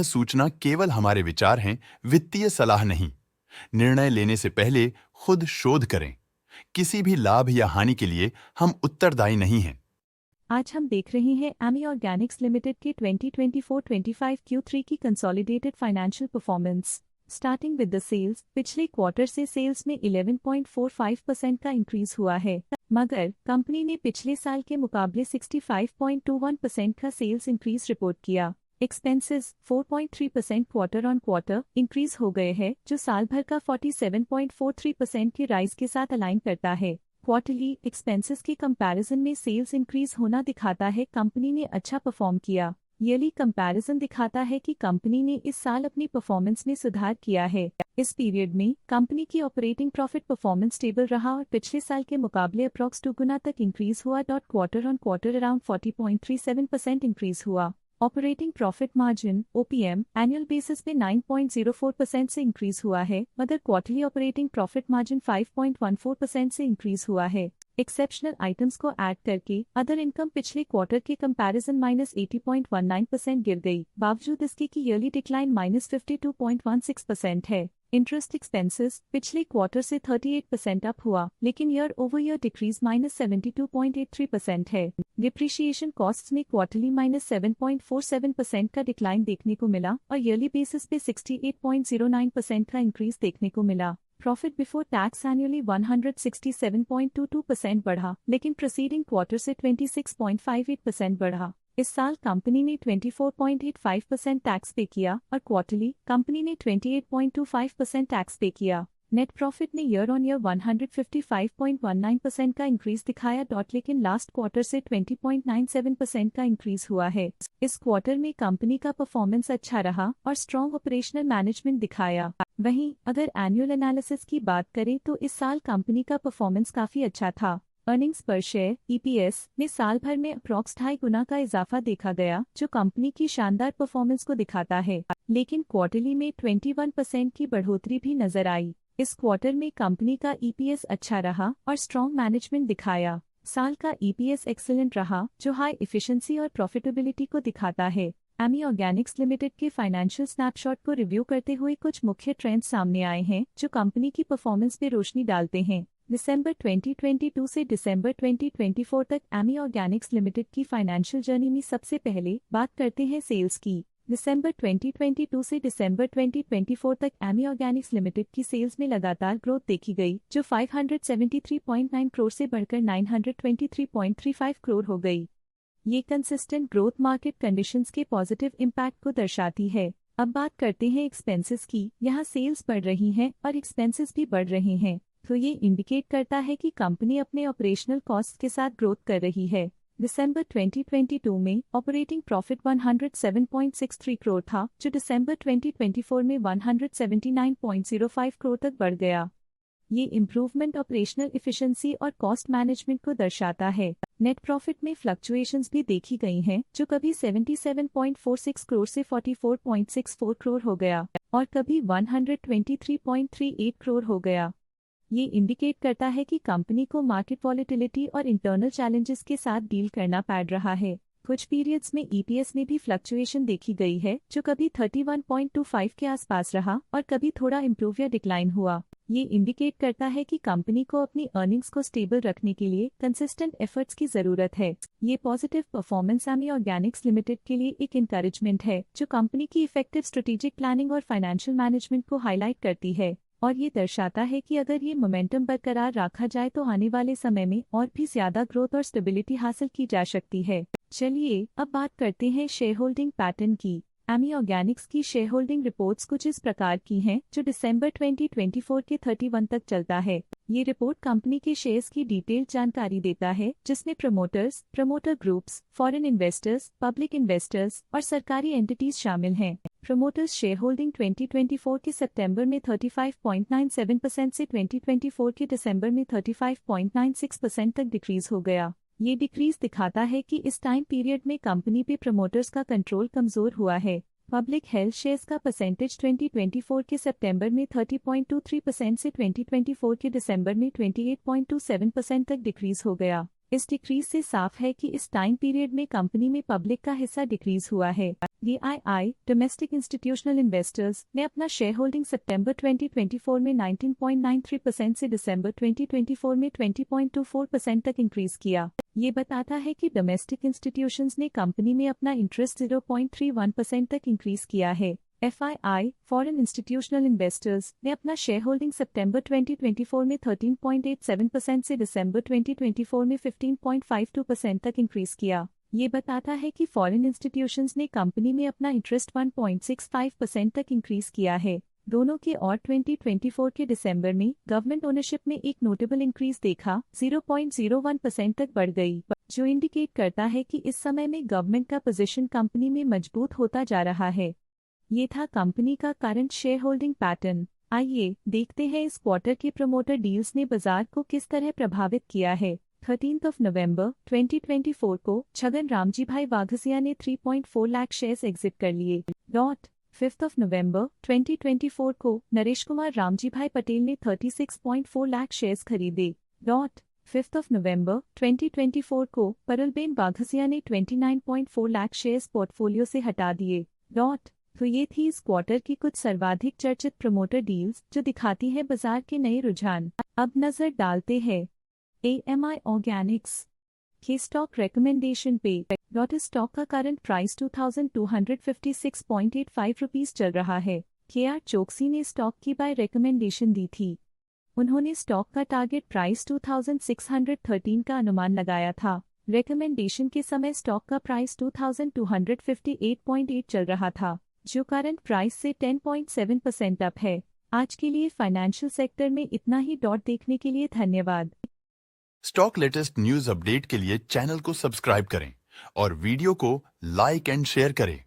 सूचना केवल हमारे विचार हैं, वित्तीय सलाह नहीं। निर्णय लेने से पहले खुद शोध करें। किसी भी लाभ या हानि के लिए हम उत्तरदायी नहीं हैं। आज हम देख रहे हैं एमी ऑर्गेनिक्स लिमिटेड के 2024-25 Q3 की consolidated financial performance. Starting with the sales, पिछले क्वार्टर से सेल्स में 11.45% का इंक्रीज हुआ है, मगर कंपनी ने पिछले साल के मुकाबले 65.21% का सेल्स इंक्रीज रिपोर्ट किया। Expenses 4.3% quarter on quarter increase हो गए हैं, जो साल भर का 47.43% के राइज के साथ अलाइन करता है। क्वार्टरली एक्सपेंसेस के कंपैरिजन में सेल्स इंक्रीज होना दिखाता है कंपनी ने अच्छा परफॉर्म किया। ईयरली कंपैरिजन दिखाता है कि कंपनी ने इस साल अपनी परफॉर्मेंस में सुधार किया है। इस पीरियड में कंपनी की ऑपरेटिंग प्रॉफिट परफॉर्मेंस स्टेबल रहा और पिछले साल के मुकाबले अप्रॉक्स 2 गुना तक इंक्रीज हुआ। Quarter on quarter around 40.37% increase हुआ। Operating profit margin OPM annual basis पे 9.04% से इंक्रीज हुआ है, मगर क्वार्टरली ऑपरेटिंग प्रॉफिट मार्जिन 5.14% से इंक्रीज हुआ है। एक्सेप्शनल आइटम्स को ऐड करके अदर इनकम पिछले क्वार्टर के कंपैरिजन -80.19% गिर गई, बावजूद इसके कि ईयरली डिक्लाइन -52.16% है। इंटरेस्ट एक्सपेंसेस पिछले क्वार्टर से 38% अप हुआ, लेकिन ईयर ओवर ईयर डिक्रीज -72.83% है। डिप्रिशिएशन कॉस्ट्स में क्वार्टरली -7.47% का डिक्लाइन देखने को मिला और ईयरली बेसिस पे 68.09% का इंक्रीज देखने को मिला। प्रॉफिट बिफोर टैक्स एनुअली 167.22% बढ़ा, लेकिन प्रीसीडिंग क्वार्टर से 26.58% बढ़ा। इस साल कंपनी ने 24.85% टैक्स पे किया और क्वार्टरली कंपनी ने 28.25% टैक्स पे किया। नेट प्रॉफिट ने ईयर ऑन ईयर 155.19% का इंक्रीज दिखाया, लेकिन लास्ट क्वार्टर से 20.97% का इंक्रीज हुआ है। इस क्वार्टर में कंपनी का परफॉर्मेंस अच्छा रहा और स्ट्रॉन्ग ऑपरेशनल मैनेजमेंट दिखाया। वहीं अगर एनुअल एनालिसिस की बात करें तो इस साल कंपनी का परफॉर्मेंस काफी अच्छा था। अर्निंग्स पर शेयर EPS में साल भर में अप्रॉक्स 2.5 गुना का इजाफा देखा गया, जो कंपनी की शानदार परफॉर्मेंस को दिखाता है। लेकिन क्वार्टरली में 21% की बढ़ोतरी भी नजर आई। इस क्वार्टर में कंपनी का EPS अच्छा रहा और स्ट्रॉन्ग मैनेजमेंट दिखाया। साल का EPS एक्सीलेंट रहा, जो हाई एफिशिएंसी और प्रॉफिटेबिलिटी को दिखाता है। एमी ऑर्गेनिक्स लिमिटेड के फाइनेंशियल स्नैपशॉट को रिव्यू करते हुए कुछ मुख्य ट्रेंड्स सामने आए हैं, जो कंपनी की परफॉर्मेंस पे रोशनी डालते हैं। दिसंबर 2022 से दिसंबर 2024 तक एमी ऑर्गेनिक्स लिमिटेड की फाइनेंशियल जर्नी में सबसे पहले बात करते हैं सेल्स की। दिसंबर 2022 से दिसंबर 2024 तक एमी ऑर्गेनिक्स लिमिटेड की सेल्स में लगातार ग्रोथ देखी गई, जो 573.9 करोड़ से बढ़कर 923.35 करोड़ हो गई। ये कंसिस्टेंट ग्रोथ मार्केट कंडीशंस के पॉजिटिव इम्पैक्ट को दर्शाती है। अब बात करते हैं एक्सपेंसेस की। यहाँ सेल्स बढ़ रही हैं और एक्सपेंसेस भी बढ़ रहे हैं, तो ये इंडिकेट करता है कि कंपनी अपने ऑपरेशनल कॉस्ट के साथ ग्रोथ कर रही है। दिसंबर 2022 में ऑपरेटिंग प्रॉफिट 107.63 करोड़ था, जो दिसंबर 2024 में 179.05 करोड़ तक बढ़ गया। ये इम्प्रूवमेंट ऑपरेशनल एफिशिएंसी और कॉस्ट मैनेजमेंट को दर्शाता है। नेट प्रॉफिट में फ्लक्चुएशंस भी देखी गई हैं, जो कभी 77.46 करोड़ से 44.64 करोड़ हो गया और कभी 123.38 करोड़ हो गया। ये इंडिकेट करता है कि कंपनी को मार्केट वॉलेटिलिटी और इंटरनल चैलेंजेस के साथ डील करना पड़ रहा है। कुछ पीरियड्स में EPS में भी फ्लक्चुएशन देखी गई है, जो कभी 31.25 के आसपास रहा और कभी थोड़ा इम्प्रूव या डिक्लाइन हुआ। ये इंडिकेट करता है कि कंपनी को अपनी अर्निंग्स को स्टेबल रखने के लिए कंसिस्टेंट एफर्ट्स की जरूरत है। ये positive performance Ami Organics Limited के लिए एक इंकरेजमेंट है, जो कंपनी की इफेक्टिव स्ट्रेटेजिक प्लानिंग और फाइनेंशियल मैनेजमेंट को हाईलाइट करती है और ये दर्शाता है कि अगर ये मोमेंटम बरकरार रखा जाए तो आने वाले समय में और भी ज्यादा ग्रोथ और स्टेबिलिटी हासिल की जा सकती है। चलिए अब बात करते हैं शेयर होल्डिंग पैटर्न की। एमी ऑर्गेनिक्स की शेयर होल्डिंग रिपोर्ट्स कुछ इस प्रकार की हैं, जो दिसंबर 2024 के 31 तक चलता है। ये रिपोर्ट कंपनी के शेयर्स की डिटेल्ड जानकारी देता है, जिसमें promoters, promoter groups, foreign investors, public investors और सरकारी एंटिटीज शामिल हैं। प्रमोटर्स शेयर होल्डिंग 2024 के सितंबर में 35.97% से 2024 के दिसंबर में 35.96% तक डिक्रीज हो गया। ये डिक्रीज दिखाता है कि इस टाइम पीरियड में कंपनी पे प्रमोटर्स का कंट्रोल कमजोर हुआ है। पब्लिक हेल्थ शेयर्स का परसेंटेज 2024 के सितंबर में 30.23% से 2024 के दिसंबर में 28.27% तक डिक्रीज हो गया। इस डिक्रीज से साफ है कि इस टाइम पीरियड में कंपनी में पब्लिक का हिस्सा डिक्रीज हुआ है। DII डोमेस्टिक इंस्टीट्यूशनल इन्वेस्टर्स ने अपना शेयर होल्डिंग सितंबर 2024 में 19.93% से दिसंबर 2024 में 20.24% तक इंक्रीज किया। ये बताता है कि डोमेस्टिक इंस्टीट्यूशंस ने कंपनी में अपना इंटरेस्ट 0.31% तक इंक्रीज किया है। FII फॉरेन इंस्टीट्यूशनल इन्वेस्टर्स ने अपना शेयर होल्डिंग सितंबर 2024 में 13.87% से दिसंबर 2024 में 15.52% तक इंक्रीज किया। ये बताता है कि फॉरेन इंस्टीट्यूशंस ने कंपनी में अपना इंटरेस्ट 1.65% तक इंक्रीज किया है। दोनों के और 2024 के दिसंबर में गवर्नमेंट ओनरशिप में एक नोटेबल इंक्रीज देखा 0.01% तक बढ़ गई, जो इंडिकेट करता है कि इस समय में गवर्नमेंट का पोजीशन कंपनी में मजबूत होता जा रहा है। ये था कंपनी का करंट शेयर होल्डिंग पैटर्न। आइए देखते हैं इस क्वार्टर के प्रमोटर डील्स ने बाजार को किस तरह प्रभावित किया है। 13 नवंबर 2024 को छगन रामजी वाघसिया ने 3.4 लाख शेयर्स एग्जिट कर लिए। 5 नवंबर 2024 को नरेश कुमार रामजी पटेल ने 36.4 लाख शेयर्स खरीदे। 5 नवंबर 2024 को परलबेन वाघसिया ने 29.4 लाख शेयर्स पोर्टफोलियो से हटा दिए। तो ये थी इस क्वार्टर की कुछ सर्वाधिक चर्चित प्रमोटर डील्स जो दिखाती है बाजार के नए रुझान। अब नजर डालते हैं AMI ऑर्गेनिक्स के स्टॉक रिकमेंडेशन पे। स्टॉक का करंट प्राइस 2256.85 रुपीस चल रहा है। KR चोकसी ने स्टॉक की बाय रिकमेंडेशन दी थी। उन्होंने स्टॉक का टारगेट प्राइस 2613 का अनुमान लगाया था। रिकमेंडेशन के समय स्टॉक का प्राइस 2258.8 चल रहा था, जो करंट प्राइस से 10.7% अप है। आज के लिए फाइनेंशियल सेक्टर में इतना ही। देखने के लिए धन्यवाद। स्टॉक लेटेस्ट न्यूज अपडेट के लिए चैनल को सब्सक्राइब करें और वीडियो को लाइक एंड शेयर करें।